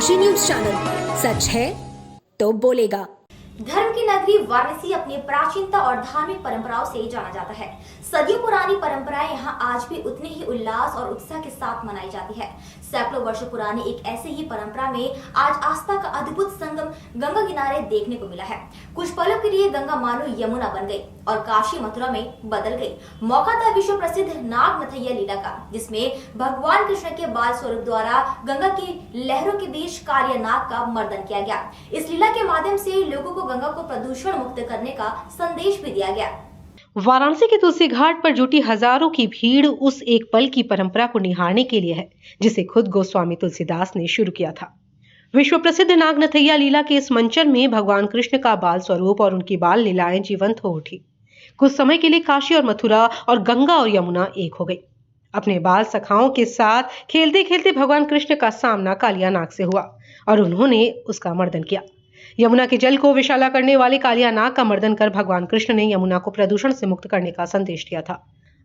Kashi news channel, सच है तो बोलेगा। धर्म की नगरी वाराणसी अपनी प्राचीनता और धार्मिक परंपराओं से जाना जाता है। सदियों पुरानी परंपराएं यहाँ आज भी उतने ही उल्लास और उत्साह के साथ मनाई जाती है। सैकड़ों वर्षों पुरानी एक ऐसे ही परंपरा में आज आस्था का अद्भुत संगम गंगा किनारे देखने को मिला है। कुछ पलों के लिए गंगा मानो यमुना बन गई और काशी मथुरा में बदल गई। मौका था विश्व प्रसिद्ध नाग नथैया लीला का, जिसमें भगवान कृष्ण के बाल स्वरूप द्वारा गंगा की लहरों के बीच कालिया नाग का मर्दन किया गया। इस लीला के माध्यम से लोगों को गंगा को प्रदूषण मुक्त करने का संदेश भी दिया गया। वाराणसी के तुलसी घाट पर जुटी हजारों की भीड़ उस एक पल की परंपरा को निहारने के लिए है जिसे खुद गोस्वामी तुलसीदास ने शुरू किया था। विश्व प्रसिद्ध नाग नथैया लीला के इस मंचन में भगवान कृष्ण का बाल स्वरूप और उनकी बाल लीलाएं जीवंत हो उठी। कुछ समय के लिए काशी और मथुरा और गंगा और यमुना एक हो गई। अपने बाल सखाओं के साथ खेलते खेलते भगवान कृष्ण का सामना कालिया नाग से हुआ और उन्होंने उसका मर्दन किया। यमुना के जल को विशाला करने वाले कालिया नाग का मर्दन कर भगवान कृष्ण ने यमुना को प्रदूषण से मुक्त करने का संदेश दिया था।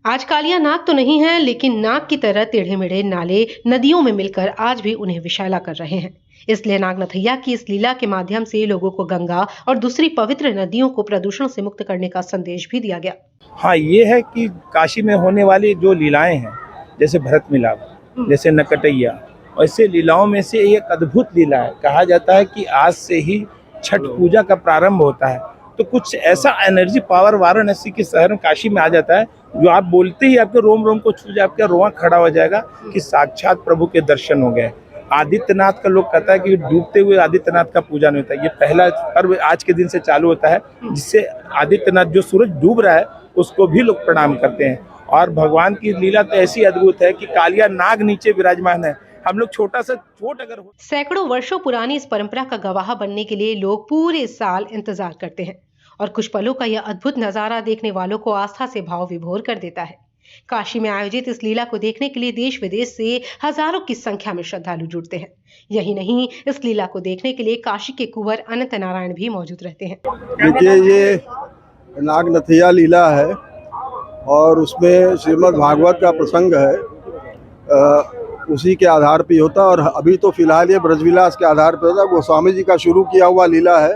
आज कालिया नाग तो नहीं है, लेकिन नाग की तरह टेढ़े मेढ़े नाले नदियों में मिलकर आज भी उन्हें विशाला कर रहे हैं। इसलिए नाग नथैया की इस लीला के माध्यम से लोगों को गंगा और दूसरी पवित्र नदियों को प्रदूषण से मुक्त करने का संदेश भी दिया गया। हाँ, ये है कि काशी में होने वाली जो लीलाएं हैं, जैसे भरत मिलाप, जैसे नकटैया, ऐसे लीलाओं में से एक अद्भुत लीला है। कहा जाता है कि आज से ही छठ पूजा का प्रारंभ होता है, तो कुछ ऐसा एनर्जी पावर वाराणसी के शहर में काशी में आ जाता है जो आप बोलते ही आपके रोम रोम को छू जाए, आपका रोआ खड़ा हो जाएगा कि साक्षात प्रभु के दर्शन हो गए। आदित्यनाथ का लोग कहता है कि डूबते हुए आदित्यनाथ का पूजन होता है। ये पहला पर्व आज के दिन से चालू होता है, जिससे आदित्यनाथ जो सूरज डूब रहा है उसको भी लोग प्रणाम करते हैं। और भगवान की लीला तो ऐसी अद्भुत है कि कालिया नाग नीचे विराजमान है। हम लोग छोटा सा चोट अगर हो। सैकड़ों वर्षों पुरानी इस परंपरा का गवाह बनने के लिए लोग पूरे साल इंतजार करते हैं और कुछ पलों का यह अद्भुत नजारा देखने वालों को आस्था से भाव विभोर कर देता है। काशी में आयोजित इस लीला को देखने के लिए देश विदेश से हजारों की संख्या में श्रद्धालु जुटते हैं। यही नहीं, इस लीला को देखने के लिए काशी के कुंवर अनंत नारायण भी मौजूद रहते हैं। देखिए, ये नाग नथैया लीला है और उसमें श्रीमद् भागवत का प्रसंग है। उसी के आधार पे होता है और अभी तो फिलहाल ये ब्रजविलास के आधार पे होता है। गोस्वामी जी का शुरू किया हुआ लीला है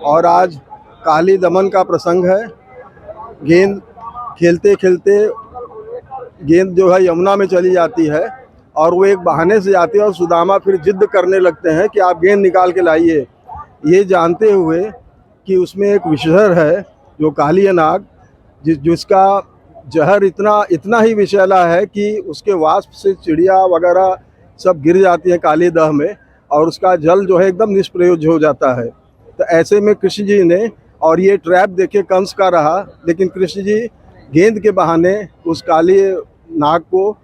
और आज काली दमन का प्रसंग है। गेंद खेलते खेलते गेंद जो है यमुना में चली जाती है और वो एक बहाने से जाती है और सुदामा फिर जिद करने लगते हैं कि आप गेंद निकाल के लाइए, ये जानते हुए कि उसमें एक विषधर है जो कालिया नाग, जिसका जहर इतना ही विषैला है कि उसके वाष्प से चिड़िया वगैरह सब गिर जाती है काली दह में और उसका जल जो है एकदम निष्प्रयोज्य हो जाता है। तो ऐसे में कृष्ण जी ने, और ये ट्रैप देखे कंस का रहा, लेकिन कृष्ण जी गेंद के बहाने उस काली नाग को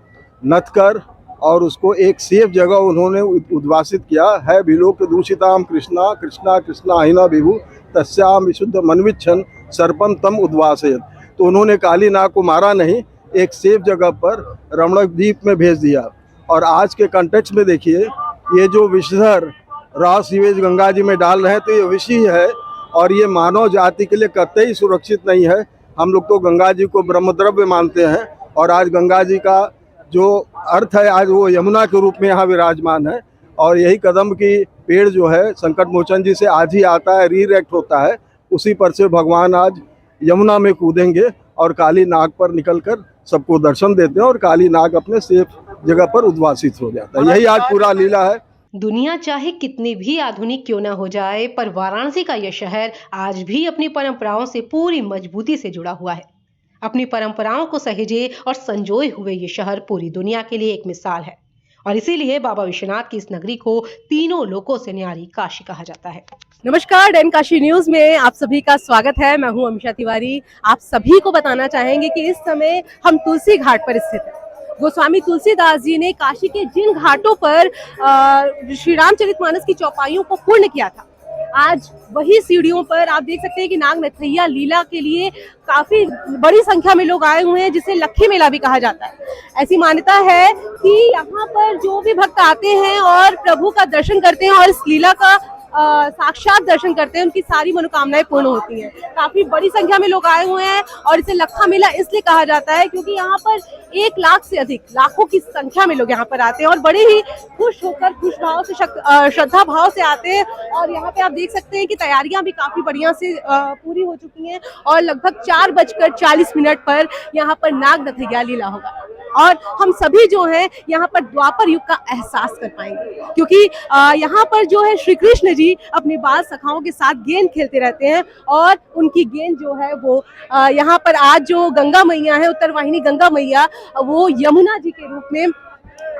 नथ कर और उसको एक सेफ जगह उन्होंने उद्वासित किया है। विलोक दूषिताम कृष्णा कृष्णा कृष्णा हिना विभु तस्याम विशुद्ध मनविच्छन सर्पम तम उद्वासयत। तो उन्होंने काली नाग को मारा नहीं, एक सेफ जगह पर रमणक द्वीप में भेज दिया। और आज के कॉन्टेक्स्ट में देखिए, ये जो विषधर रॉ सीवेज गंगा जी में डाल रहे हैं, तो ये विषी है और ये मानव जाति के लिए कतई सुरक्षित नहीं है। हम लोग तो गंगा जी को ब्रह्मद्रव्य मानते हैं और आज गंगा जी का जो अर्थ है, आज वो यमुना के रूप में यहाँ विराजमान है। और यही कदम की पेड़ जो है संकट मोचन जी से आज ही आता है, रीइरेक्ट होता है, उसी पर से भगवान आज यमुना में कूदेंगे और काली नाग पर निकलकर सबको दर्शन देते हैं और काली नाग अपने सेफ जगह पर उद्वासित हो जाता है। यही आज पूरा लीला है। दुनिया चाहे कितनी भी आधुनिक क्यों न हो जाए, पर वाराणसी का यह शहर आज भी अपनी परंपराओं से पूरी मजबूती से जुड़ा हुआ है। अपनी परंपराओं को सहेजे और संजोए हुए ये शहर पूरी दुनिया के लिए एक मिसाल है और इसीलिए बाबा विश्वनाथ की इस नगरी को तीनों लोकों से न्यारी काशी कहा जाता है। नमस्कार, डैन काशी न्यूज में आप सभी का स्वागत है। मैं हूं अमीषा तिवारी। आप सभी को बताना चाहेंगे कि इस समय हम तुलसी घाट पर स्थित हैं। गोस्वामी तुलसीदास जी ने काशी के जिन घाटों पर श्री रामचरितमानस की चौपाइयों को पूर्ण किया था, आज वही सीढ़ियों पर आप देख सकते हैं कि नाग नथैया लीला के लिए काफी बड़ी संख्या में लोग आए हुए हैं, जिसे लक्खी मेला भी कहा जाता है। ऐसी मान्यता है कि यहाँ पर जो भी भक्त आते हैं और प्रभु का दर्शन करते हैं और इस लीला का साक्षात दर्शन करते हैं उनकी सारी मनोकामनाएं पूर्ण होती हैं। काफी बड़ी संख्या में लोग आए हुए हैं और इसे लखा मेला इसलिए कहा जाता है क्योंकि यहाँ पर 1 लाख से अधिक, लाखों की संख्या में लोग यहाँ पर आते हैं और बड़े ही खुश होकर, खुश भाव से, श्रद्धा भाव से आते हैं। और यहाँ पे आप देख सकते हैं कि तैयारियां भी काफी बढ़िया से पूरी हो चुकी हैं और लगभग 4:40 पर यहाँ पर नाग नथैया लीला होगा और हम सभी जो है यहाँ पर द्वापर युग का एहसास कर पाएंगे क्योंकि यहाँ पर जो है श्री कृष्ण जी अपने बाल सखाओं के साथ गेंद खेलते रहते हैं और उनकी गेंद जो है वो यहाँ पर आज जो गंगा मैया है, उत्तर वाहिनी गंगा मैया, वो यमुना जी के रूप में,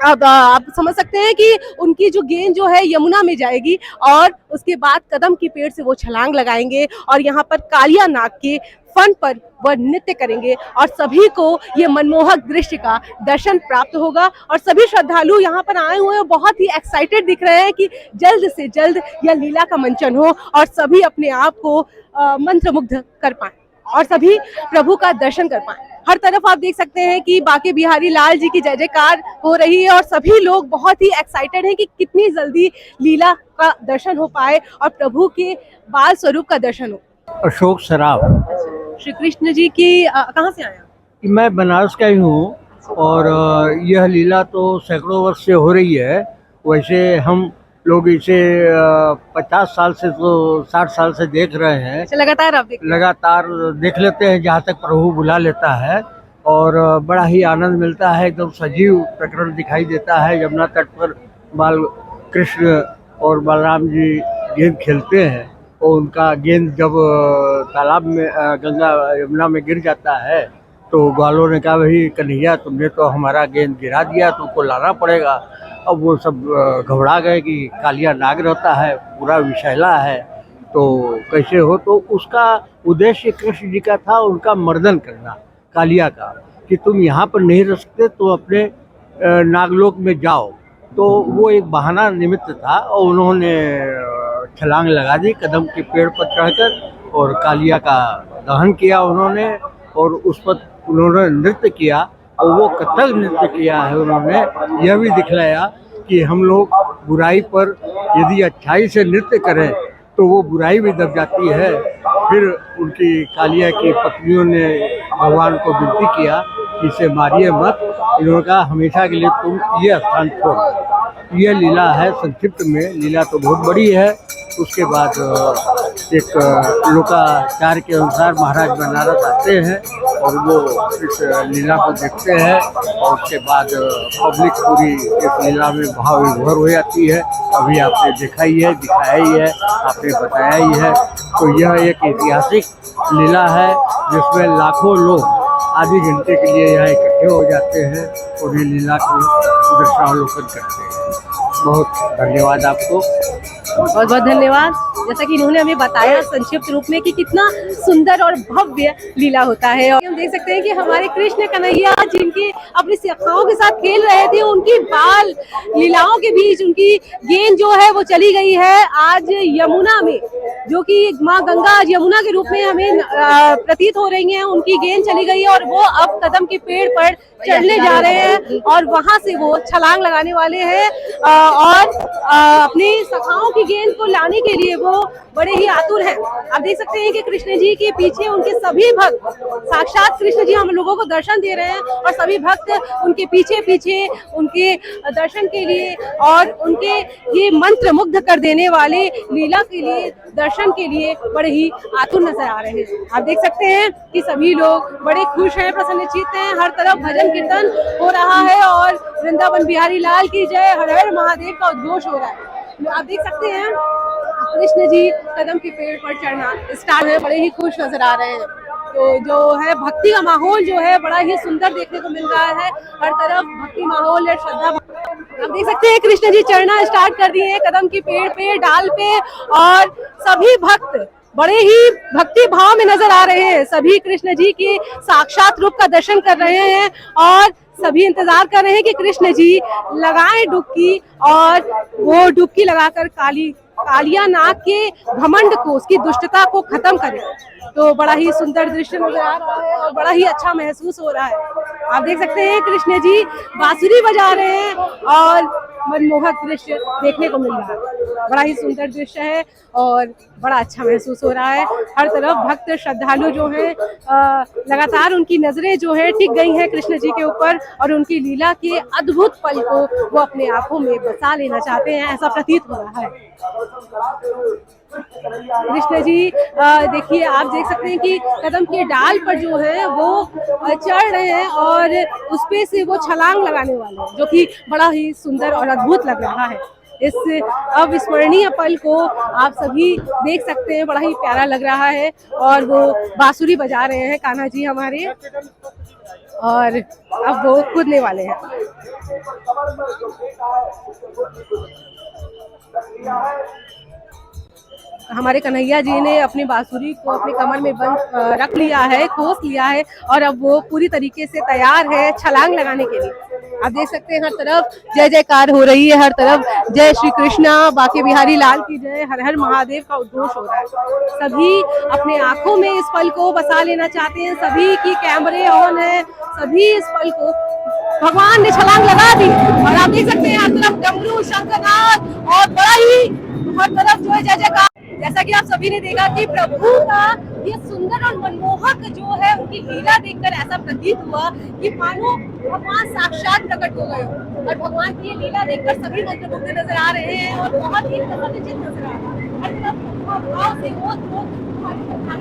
अब आप समझ सकते हैं कि उनकी जो गेंद जो है यमुना में जाएगी और उसके बाद कदम की पेड़ से वो छलांग लगाएंगे और यहाँ पर कालिया नाग के फन पर वह नृत्य करेंगे और सभी को ये मनमोहक दृश्य का दर्शन प्राप्त होगा। और सभी श्रद्धालु यहाँ पर आए हुए हैं, बहुत ही एक्साइटेड दिख रहे हैं कि जल्द से जल्द यह लीला का मंचन हो और सभी अपने आप को मंत्रमुग्ध कर पाएं और सभी प्रभु का दर्शन कर पाएं। हर तरफ आप देख सकते हैं कि बांके बिहारी लाल जी की जय जयकार हो रही है और सभी लोग बहुत ही एक्साइटेड हैं कि कितनी जल्दी लीला का दर्शन हो पाए और प्रभु के बाल स्वरूप का दर्शन हो। अशोक सराफ। श्री कृष्ण जी की कहाँ से आए? मैं बनारस का ही हूँ और यह लीला तो सैकड़ों वर्ष से हो रही है। वैसे हम लोग इसे 50 साल से तो 60 साल से देख रहे हैं। लगातार आप लगातार देख लेते हैं जहाँ तक प्रभु बुला लेता है और बड़ा ही आनंद मिलता है। एकदम सजीव प्रकरण दिखाई देता है। यमुना तट पर बाल कृष्ण और बलराम जी गेंद खेलते हैं और उनका गेंद जब तालाब में, गंगा यमुना में गिर जाता है तो ग्वालों ने कहा, भाई कन्हैया तुमने तो हमारा गेंद गिरा दिया, तुमको लाना पड़ेगा। अब वो सब घबरा गए कि कालिया नाग रहता है, पूरा विषैला है, तो कैसे हो। तो उसका उद्देश्य कृष्ण जी का था उनका मर्दन करना, कालिया का, कि तुम यहाँ पर नहीं रह सकते तो अपने नागलोक में जाओ। तो वो एक बहाना निमित्त था और उन्होंने छलांग लगा दी कदम के पेड़ पर चढ़कर और कालिया का दहन किया उन्होंने और उस पर उन्होंने नृत्य किया और वो कथक नृत्य किया है। उन्होंने यह भी दिखलाया कि हम लोग बुराई पर यदि अच्छाई से नृत्य करें तो वो बुराई भी दब जाती है। फिर उनकी कालिया की पत्नियों ने भगवान को विनती किया कि इसे मारिए मत। इन्होंने कहा हमेशा के लिए तुम ये स्थान छोड़। यह लीला है संक्षिप्त में। लीला तो बहुत बड़ी है। उसके बाद एक लोकाचार के अनुसार महाराज बनारस आते हैं और वो इस लीला को देखते हैं और उसके बाद पब्लिक पूरी इस लीला में भाव विभोर हो जाती है। अभी आपने देखा ही है, दिखाया ही है, आपने बताया ही है। तो यह एक ऐतिहासिक लीला है जिसमें लाखों लोग आधी घंटे के लिए यहाँ इकट्ठे हो जाते हैं और ये लीला को दृश्यावलोकन करते हैं। बहुत धन्यवाद आपको। बहुत बहुत धन्यवाद। जैसा कि इन्होंने हमें बताया संक्षिप्त रूप में कि कितना सुंदर और भव्य लीला होता है। और हम देख सकते हैं कि हमारे कृष्ण कन्हैया जिनकी अपनी सखाओं के साथ खेल रहे थे, उनकी बाल लीलाओं के बीच उनकी गेंद जो है वो चली गई है आज यमुना में, जो कि माँ गंगा यमुना के रूप में हमें प्रतीत हो रही हैं। उनकी गेंद चली गई है और वो अब कदम के पेड़ पर चढ़ने जा रहे हैं और वहां से वो छलांग लगाने वाले हैं और अपनी सखाओं की गेंद को लाने के लिए वो बड़े ही आतुर हैं। आप देख सकते हैं कि कृष्ण जी के पीछे उनके सभी भक्त, साक्षात कृष्ण जी हम लोगों को दर्शन दे रहे हैं और सभी भक्त उनके पीछे पीछे उनके दर्शन के लिए और उनके ये मंत्र मुग्ध कर देने वाले लीला के लिए, दर्शन के लिए बड़े ही आतुर नजर आ रहे हैं। आप देख सकते हैं कि सभी लोग बड़े खुश हैं, प्रसन्नचित्त हैं। हर तरफ भजन कीर्तन हो रहा है और वृंदावन बिहारी लाल की जय, हर हर महादेव का उद्घोष हो रहा है। आप देख सकते हैं कृष्ण जी कदम के पेड़ पर चढ़ना स्टार्ट है, बड़े ही खुश नजर आ रहे हैं। तो जो है भक्ति का माहौल जो है बड़ा ही सुंदर देखने को मिल रहा है। हर तरफ भक्ति माहौल है, श्रद्धा। आप देख सकते हैं कृष्ण जी चढ़ना स्टार्ट कर दिए हैं कदम के पेड़ पे, डाल पे और सभी भक्त बड़े ही भक्ति भाव में नजर आ रहे हैं। सभी कृष्ण जी के साक्षात रूप का दर्शन कर रहे हैं और सभी इंतजार कर रहे हैं कि कृष्ण जी लगाएं डुबकी और वो डुबकी लगाकर कालिया नाग के घमंड को, उसकी दुष्टता को खत्म करें। तो बड़ा ही सुंदर दृश्य नजर आ रहा है और बड़ा ही अच्छा महसूस हो रहा है। आप देख सकते हैं कृष्ण जी बांसुरी बजा रहे हैं और मनमोहक दृश्य देखने को मिल रहा है। बड़ा ही सुंदर दृश्य है और बड़ा अच्छा महसूस हो रहा है। हर तरफ भक्त श्रद्धालु जो हैं लगातार उनकी नजरें जो है टिक गई हैं कृष्ण जी के ऊपर और उनकी लीला के अद्भुत पल को वो अपने आंखों में बसा लेना चाहते हैं, ऐसा प्रतीत हो रहा है। कृष्ण जी देखिए, आप देख सकते हैं कि कदम के डाल पर जो है वो चढ़ रहे हैं और उस पे से वो छलांग लगाने वाले हैं, जो कि बड़ा ही सुंदर और अद्भुत लग रहा है। इस अविस्मरणीय पल को आप सभी देख सकते हैं, बड़ा ही प्यारा लग रहा है। और वो बांसुरी बजा रहे हैं कान्हा जी हमारे, और अब वो कूदने वाले हैं। हमारे कन्हैया जी ने अपनी बांसुरी को अपने कमर में बंद रख लिया है, खोस लिया है और अब वो पूरी तरीके से तैयार है छलांग लगाने के लिए। आप देख सकते हैं हर तरफ जय जयकार हो रही है, हर तरफ जय श्री कृष्णा, बांके बिहारी लाल की जय, हर हर महादेव का उद्घोष हो रहा है। सभी अपने आंखों में इस पल को बसा लेना चाहते हैं, सभी की कैमरे ऑन है, सभी इस पल को भगवान ने छलांग लगा दी। और आप देख सकते हैं हर तरफ डमरू, शंखनाद और बड़ा ही हर तरफ जो है जय जयकार। जैसा कि आप सभी ने देखा कि प्रभु का ये सुंदर और मनमोहक जो है उनकी लीला देखकर ऐसा प्रतीत हुआ कि मानो भगवान साक्षात प्रकट हो गए और भगवान की ये लीला देखकर सभी मंत्रमुग्ध नजर आ रहे हैं और बहुत ही प्रसन्नचित्त नजर आ रहे हैं। हर तरफ भाव से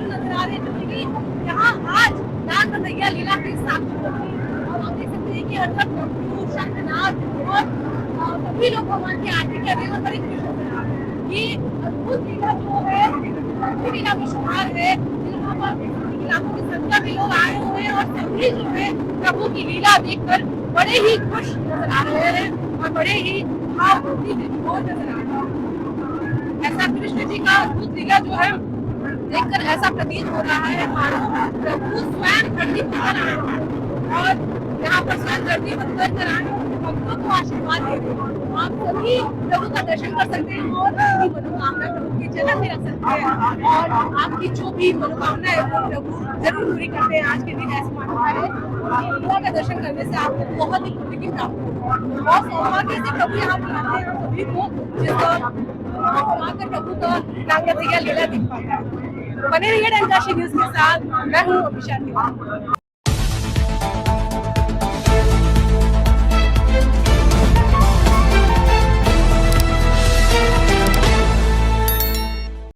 नजर आ रहे हैं क्योंकि यहाँ आज नाग कन्हैया लीला के साक्षी और आप देख सकते हैं कि हर तरफ प्रभु, शंखनाद और सभी लोग भगवान की आरती कर रहे हैं और बड़ी खुश नजर आ रहे हैं। ये अद्भुत लीला जो है लीला में शुमार है, लाखों की संख्या में लोग आए हुए हैं और सभी जो है प्रभु की लीला देखकर बड़े ही खुश नजर आ रहे हैं और बड़े ही भावभीत नजर आ रहे हैं। ऐसा कृष्ण जी का अद्भुत लीला जो है देखकर ऐसा प्रतीत हो रहा है मानो प्रभु स्वयं धरती पर आए और यहाँ पर स्वयं धरती पर भक्तों को आशीर्वाद दे रहे हैं। आप सभी प्रभु का दर्शन कर सकते हैं और अपनी मनोकामना प्रभु के चरण में रख सकते हैं और आपकी जो भी मनोकामना है वो प्रभु जरूर पूरी करते हैं। आज के दिन ऐसा मानता है कि लीला का दर्शन करने से आपको बहुत ही पुण्य की प्राप्ति होगी और सौभाग्य से प्रभु यहाँ बुलाते हैं सभी को जिसका आकर प्रभु का नाग कन्हैया लीला देख पाता है। बने रहिए डंकाशी न्यूज के साथ, मैं हूँ अभिषा तिवारी।